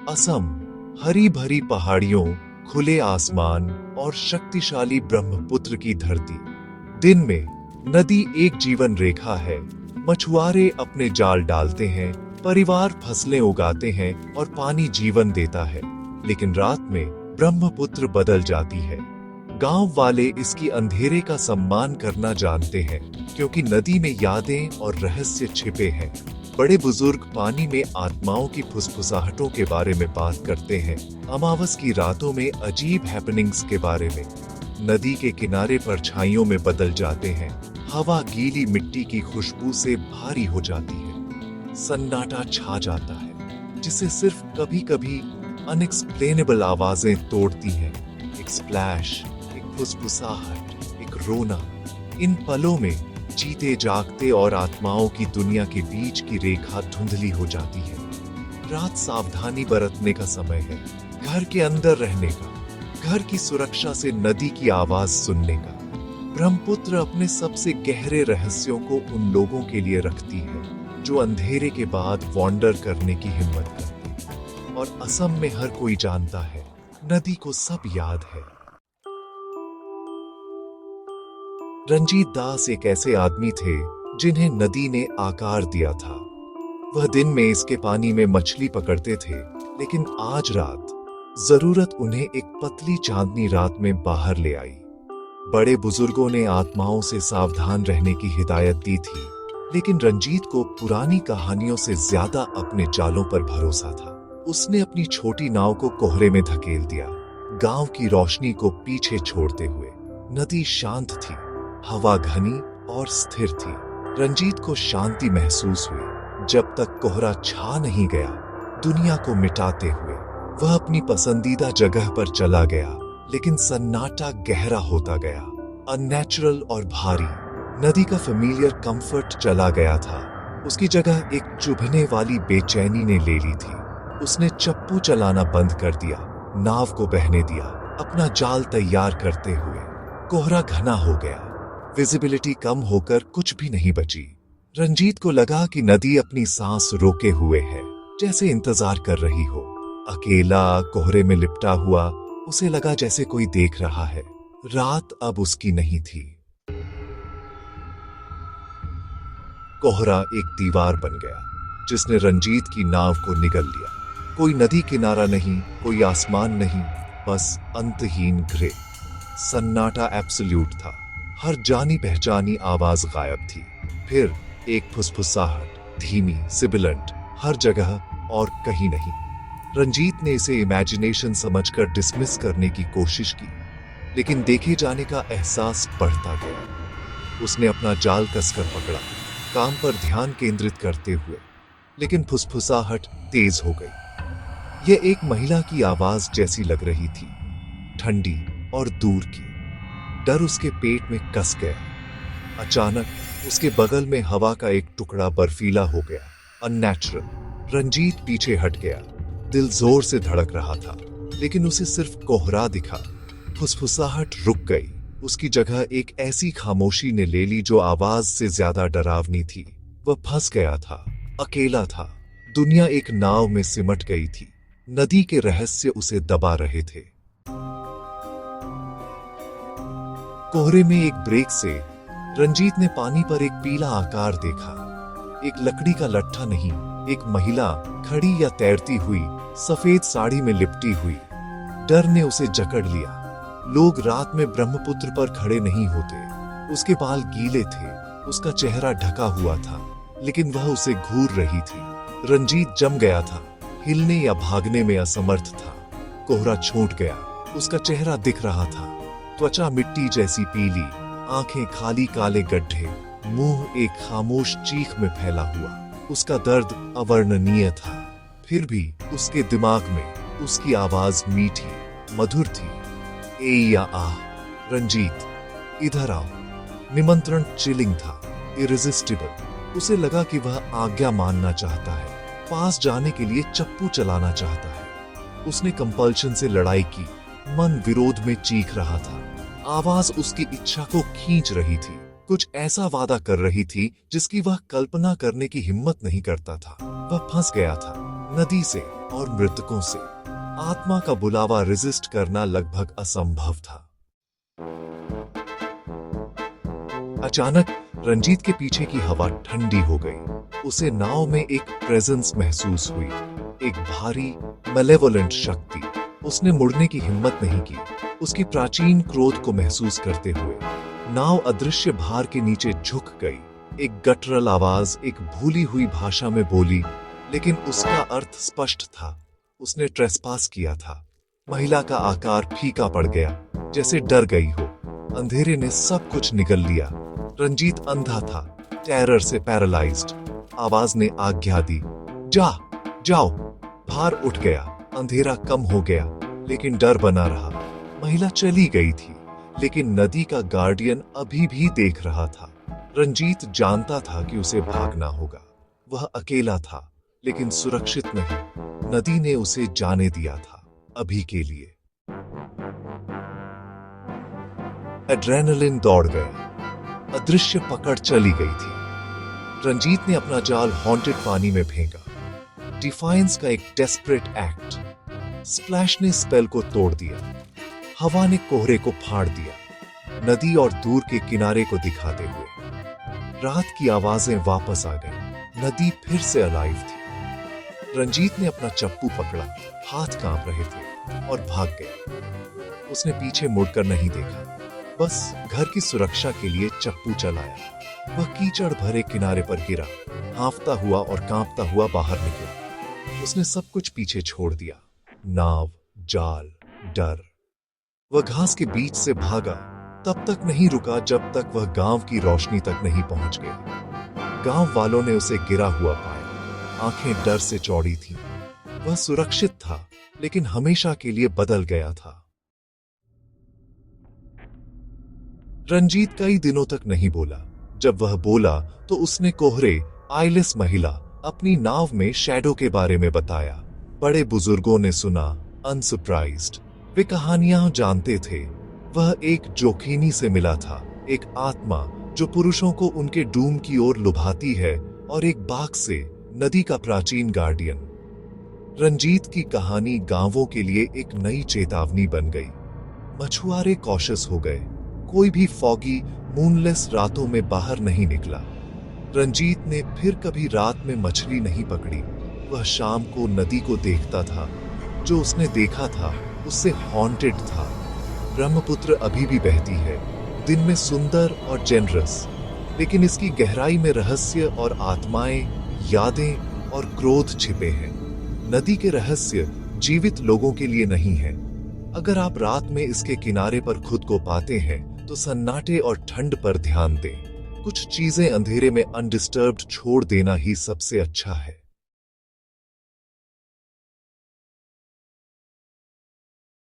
असम, हरी भरी पहाड़ियों, खुले आसमान और शक्तिशाली ब्रह्मपुत्र की धरती। दिन में नदी एक जीवन रेखा है। मछुआरे अपने जाल डालते हैं, परिवार फसलें उगाते हैं और पानी जीवन देता है। लेकिन रात में ब्रह्मपुत्र बदल जाती है। गांव वाले इसकी अंधेरे का सम्मान करना जानते हैं, क्योंकि नदी में यादें और रहस्य छिपे हैं। बड़े बुजुर्ग पानी में आत्माओं की फुसफुसाहटों के बारे में बात करते हैं, अमावस की रातों में अजीब हैपनिंग्स के बारे में। नदी के किनारे परछाइयों में बदल जाते हैं, हवा गीली मिट्टी की खुशबू से भारी हो जाती है। सन्नाटा छा जाता है, जिसे सिर्फ कभी कभी अनएक्सप्लेनेबल आवाजें तोड़ती हैं। एक स्प्लैश, एक फुसफुसाहट, एक रोना। इन पलों में जीते जागते और आत्माओं की दुनिया के बीच की रेखा धुंधली हो जाती है। रात सावधानी बरतने का समय है, घर के अंदर रहने का, घर की सुरक्षा से नदी की आवाज सुनने का। ब्रह्मपुत्र अपने सबसे गहरे रहस्यों को उन लोगों के लिए रखती है जो अंधेरे के बाद वॉन्डर करने की हिम्मत करते हैं। और असम में हर कोई जानता है, नदी को सब याद है। रंजीत दास एक ऐसे आदमी थे जिन्हें नदी ने आकार दिया था। वह दिन में इसके पानी में मछली पकड़ते थे, लेकिन आज रात जरूरत उन्हें एक पतली चांदनी रात में बाहर ले आई। बड़े बुजुर्गों ने आत्माओं से सावधान रहने की हिदायत दी थी, लेकिन रंजीत को पुरानी कहानियों से ज्यादा अपने जालों पर भरोसा था। उसने अपनी छोटी नाव को कोहरे में धकेल दिया, गांव की रोशनी को पीछे छोड़ते हुए। नदी शांत थी, हवा घनी और स्थिर थी। रंजीत को शांति महसूस हुई जब तक कोहरा छा नहीं गया। दुनिया को मिटाते हुए वह अपनी पसंदीदा जगह पर चला गया, लेकिन सन्नाटा गहरा होता गया, अननेचुरल और भारी। नदी का फेमिलियर कंफर्ट चला गया था। उसकी जगह एक चुभने वाली बेचैनी ने ले ली थी। उसने चप्पू चलाना बंद कर दिया, नाव को बहने दिया, अपना जाल तैयार करते हुए। कोहरा घना हो गया, विजिबिलिटी कम होकर कुछ भी नहीं बची। रंजीत को लगा कि नदी अपनी सांस रोके हुए है, जैसे इंतजार कर रही हो। अकेला कोहरे में लिपटा हुआ उसे लगा जैसे कोई देख रहा है। रात अब उसकी नहीं थी। कोहरा एक दीवार बन गया जिसने रंजीत की नाव को निगल लिया। कोई नदी किनारा नहीं, कोई आसमान नहीं, बस अंतहीन ग्रे। सन्नाटा एब्सोल्यूट था। हर जानी पहचानी आवाज गायब थी। फिर एक फुसफुसाहट, धीमी, सिबिलेंट, हर जगह और कहीं नहीं। रंजीत ने इसे इमेजिनेशन समझकर डिसमिस करने की कोशिश की, लेकिन देखे जाने का एहसास बढ़ता गया। उसने अपना जाल कसकर पकड़ा, काम पर ध्यान केंद्रित करते हुए, लेकिन फुसफुसाहट तेज हो गई। यह एक महिला की आवाज जैसी लग रही थी, ठंडी और दूर की। डर उसके पेट में कस गया। अचानक उसके बगल में हवा का एक टुकड़ा बर्फीला हो गया, अननेचुरल। रंजीत पीछे हट गया। दिल जोर से धड़क रहा था, लेकिन उसे सिर्फ कोहरा दिखा। फुसफुसाहट रुक गई। उसकी जगह एक ऐसी खामोशी ने ले ली जो आवाज से ज्यादा डरावनी थी। वह फंस गया था, अकेला था। दुनिया एक नाव में सिमट गई थी। नदी के रहस्य उसे दबा रहे थे। कोहरे में एक ब्रेक से रंजीत ने पानी पर एक पीला आकार देखा। एक लकड़ी का लट्ठा नहीं, एक महिला खड़ी या तैरती हुई, सफेद साड़ी में लिपटी हुई। डर ने उसे जकड़ लिया। लोग रात में ब्रह्मपुत्र पर खड़े नहीं होते। उसके बाल गीले थे, उसका चेहरा ढका हुआ था, लेकिन वह उसे घूर रही थी। रंजीत जम गया था, हिलने या भागने में असमर्थ था। कोहरा छूट गया, उसका चेहरा दिख रहा था। त्वचा मिट्टी जैसी पीली, आंखें खाली काले गड्ढे, मुंह एक खामोश चीख में फैला हुआ। उसका दर्द अवर्णनीय था, फिर भी उसके दिमाग में उसकी आवाज मीठी, मधुर थी। ए या आह, रंजीत, इधर आओ। निमंत्रण चिलिंग था, इरेजिस्टिबल। उसे लगा कि वह आज्ञा मानना चाहता है, पास जाने के लिए चप्पू चलाना चाहता है। उसने कंपल्शन से लड़ाई की, मन विरोध में चीख रहा था। आवाज उसकी इच्छा को खींच रही थी, कुछ ऐसा वादा कर रही थी जिसकी वह कल्पना करने की हिम्मत नहीं करता था। वह फंस गया था। नदी से और मृतकों से आत्मा का बुलावा रेजिस्ट करना लगभग असंभव था। अचानक रंजीत के पीछे की हवा ठंडी हो गई। उसे नाव में एक प्रेजेंस महसूस हुई, एक भारी मैलेवोलेंट शक्ति। उसने मुड़ने की हिम्मत नहीं की, उसकी प्राचीन क्रोध को महसूस करते हुए। नाव अदृश्य भार के नीचे झुक गई। एक गटरल आवाज एक भूली हुई भाषा में बोली, लेकिन उसका अर्थ स्पष्ट था। उसने ट्रेसपास किया था। महिला का आकार फीका पड़ गया, जैसे डर गई हो। अंधेरे ने सब कुछ निगल लिया। रंजीत अंधा था, टेरर से पैरालाइज्ड। आवाज ने आज्ञा दी, जाओ। भार उठ गया, अंधेरा कम हो गया, लेकिन डर बना रहा। महिला चली गई थी, लेकिन नदी का गार्डियन अभी भी देख रहा था। रंजीत जानता था कि उसे भागना होगा। वह अकेला था, लेकिन सुरक्षित नहीं। नदी ने उसे जाने दिया था, अभी के लिए। एड्रेनलिन दौड़ गया। अदृश्य पकड़ चली गई थी। रंजीत ने अपना जाल हॉन्टेड पानी में फेंका। डिफाइंस का एक डेस्परेट एक्ट। स्प्लैश ने स्पेल को तोड़ दिया। हवा ने कोहरे को फाड़ दिया, नदी और दूर के किनारे को दिखाते हुए। रात की आवाजें वापस आ गईं। नदी फिर से अलाइव थी। रंजीत ने अपना चप्पू पकड़ा, हाथ कांप रहे थे, और भाग गया। उसने पीछे मुड़कर नहीं देखा, बस घर की सुरक्षा के लिए चप्पू चलाया। वह कीचड़ भरे किनारे पर गिरा, हांफता हुआ और कांपता हुआ बाहर निकला। उसने सब कुछ पीछे छोड़ दिया, नाव, जाल, डर। वह घास के बीच से भागा, तब तक नहीं रुका जब तक वह गांव की रोशनी तक नहीं पहुंच गया। गांव वालों ने उसे गिरा हुआ पाया, आंखें डर से चौड़ी थीं। वह सुरक्षित था, लेकिन हमेशा के लिए बदल गया था। रंजीत कई दिनों तक नहीं बोला। जब वह बोला तो उसने कोहरे, आईलेस महिला, अपनी नाव में शैडो के बारे में बताया। बड़े बुजुर्गों ने सुना, अनसरप्राइज्ड। वे कहानियां जानते थे। वह एक जोखिनी से मिला था, एक आत्मा जो पुरुषों को उनके डूम की ओर लुभाती है, और एक बाघ से, नदी का प्राचीन गार्डियन। रंजीत की कहानी गांवों के लिए एक नई चेतावनी बन गई। मछुआरे कॉशियस हो गए। कोई भी फॉगी, मूनलेस रातों में बाहर नहीं निकला। रंजीत ने फिर कभी रात में मछली नहीं पकड़ी। वह शाम को नदी को देखता था। जो उसने देखा था उससे हॉन्टेड था। ब्रह्मपुत्र अभी भी बहती है, दिन में सुंदर और जेनरस, लेकिन इसकी गहराई में रहस्य और आत्माएं, यादें और क्रोध छिपे हैं। नदी के रहस्य जीवित लोगों के लिए नहीं है। अगर आप रात में इसके किनारे पर खुद को पाते हैं तो सन्नाटे और ठंड पर ध्यान दें। कुछ चीजें अंधेरे में अनडिस्टर्ब्ड छोड़ देना ही सबसे अच्छा है।